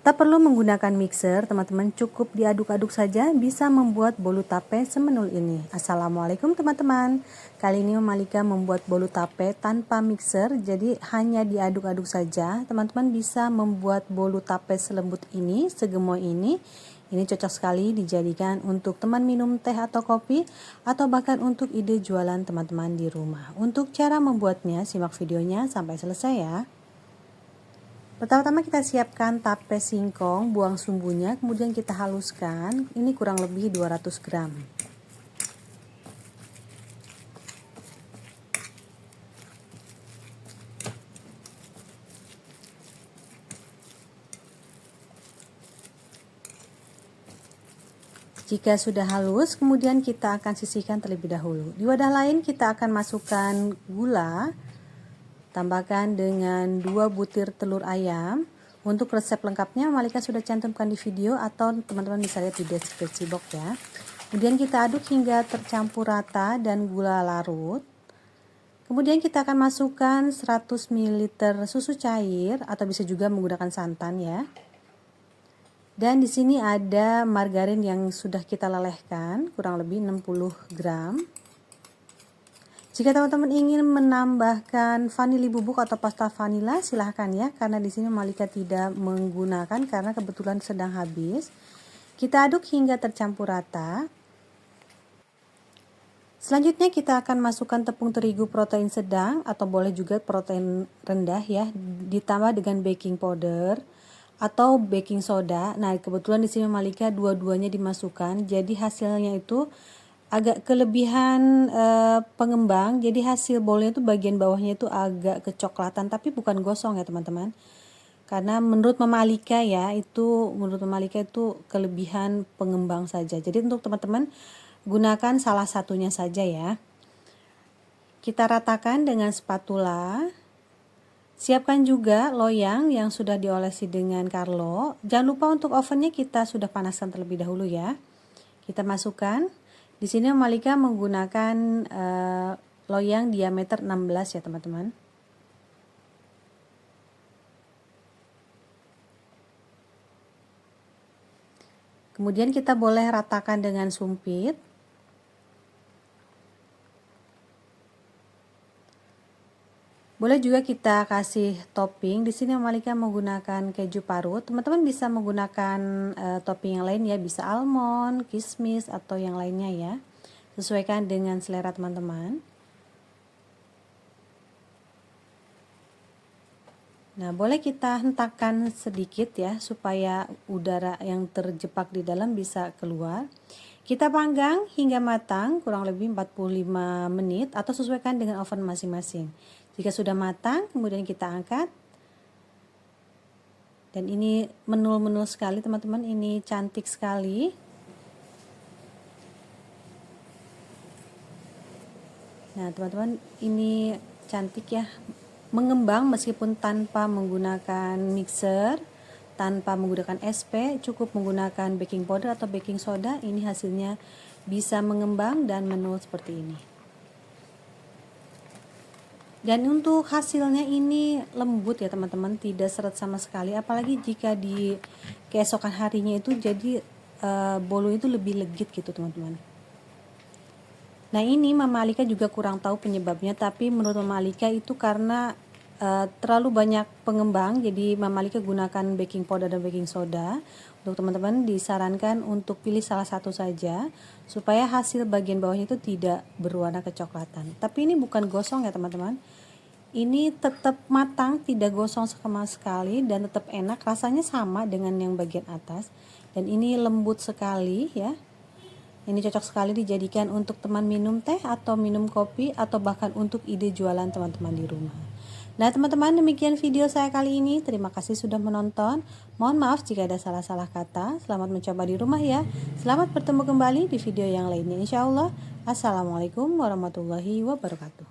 Tak perlu menggunakan mixer, teman-teman, cukup diaduk-aduk saja bisa membuat bolu tape semenul ini. Assalamualaikum teman-teman. Kali ini Malika membuat bolu tape tanpa mixer, jadi hanya diaduk-aduk saja. Teman-teman bisa membuat bolu tape selembut ini, segemoy ini. Ini cocok sekali dijadikan untuk teman minum teh atau kopi, atau bahkan untuk ide jualan teman-teman di rumah. Untuk cara membuatnya, simak videonya sampai selesai ya. Pertama-tama kita siapkan tape singkong, buang sumbunya, kemudian kita haluskan. Ini kurang lebih 200 gram. Jika sudah halus, kemudian kita akan sisihkan terlebih dahulu. Di wadah lain kita akan masukkan gula. Tambahkan dengan 2 butir telur ayam. Untuk resep lengkapnya Malika sudah cantumkan di video atau teman-teman bisa lihat di deskripsi box ya. Kemudian kita aduk hingga tercampur rata dan gula larut. Kemudian kita akan masukkan 100 ml susu cair atau bisa juga menggunakan santan ya. Dan di sini ada margarin yang sudah kita lelehkan, kurang lebih 60 gram. Jika teman-teman ingin menambahkan vanili bubuk atau pasta vanila, silahkan ya, karena di sini Malika tidak menggunakan karena kebetulan sedang habis. Kita aduk hingga tercampur rata. Selanjutnya kita akan masukkan tepung terigu protein sedang atau boleh juga protein rendah ya, ditambah dengan baking powder atau baking soda. Nah, kebetulan di sini Malika dua-duanya dimasukkan, jadi hasilnya itu agak kelebihan pengembang, jadi hasil bolnya itu bagian bawahnya itu agak kecoklatan, tapi bukan gosong ya teman-teman. Karena menurut Mama Alika ya, menurut Mama Alika itu kelebihan pengembang saja. Jadi untuk teman-teman gunakan salah satunya saja ya. Kita ratakan dengan spatula. Siapkan juga loyang yang sudah diolesi dengan Carlo. Jangan lupa untuk ovennya kita sudah panaskan terlebih dahulu ya. Kita masukkan. Di sini Malika menggunakan loyang diameter 16 ya teman-teman. Kemudian kita boleh ratakan dengan sumpit. Boleh juga kita kasih topping. Di sini Malika menggunakan keju parut. Teman-teman bisa menggunakan topping yang lain ya, bisa almond, kismis atau yang lainnya ya. Sesuaikan dengan selera teman-teman. Nah, boleh kita hentakkan sedikit ya supaya udara yang terjebak di dalam bisa keluar. Kita panggang hingga matang kurang lebih 45 menit atau sesuaikan dengan oven masing-masing. Jika sudah matang, kemudian kita angkat. Dan ini menul-menul sekali teman-teman, ini cantik sekali. Nah teman-teman, ini cantik ya, mengembang meskipun tanpa menggunakan mixer, tanpa menggunakan SP, cukup menggunakan baking powder atau baking soda, ini hasilnya bisa mengembang dan menul seperti ini. Dan untuk hasilnya ini lembut ya teman-teman, tidak seret sama sekali, apalagi jika di keesokan harinya itu jadi bolu itu lebih legit gitu teman-teman. Nah ini Mama Alika juga kurang tahu penyebabnya, tapi menurut Mama Alika itu karena terlalu banyak pengembang, jadi Mama Alika gunakan baking powder dan baking soda. Untuk teman-teman disarankan untuk pilih salah satu saja supaya hasil bagian bawahnya itu tidak berwarna kecoklatan. Tapi ini bukan gosong ya teman-teman, ini tetap matang, tidak gosong sama sekali dan tetap enak, rasanya sama dengan yang bagian atas. Dan ini lembut sekali ya. Ini cocok sekali dijadikan untuk teman minum teh atau minum kopi atau bahkan untuk ide jualan teman-teman di rumah. Nah teman-teman, demikian video saya kali ini. Terima kasih sudah menonton. Mohon maaf jika ada salah-salah kata. Selamat mencoba di rumah ya. Selamat bertemu kembali di video yang lainnya insya Allah. Assalamualaikum warahmatullahi wabarakatuh.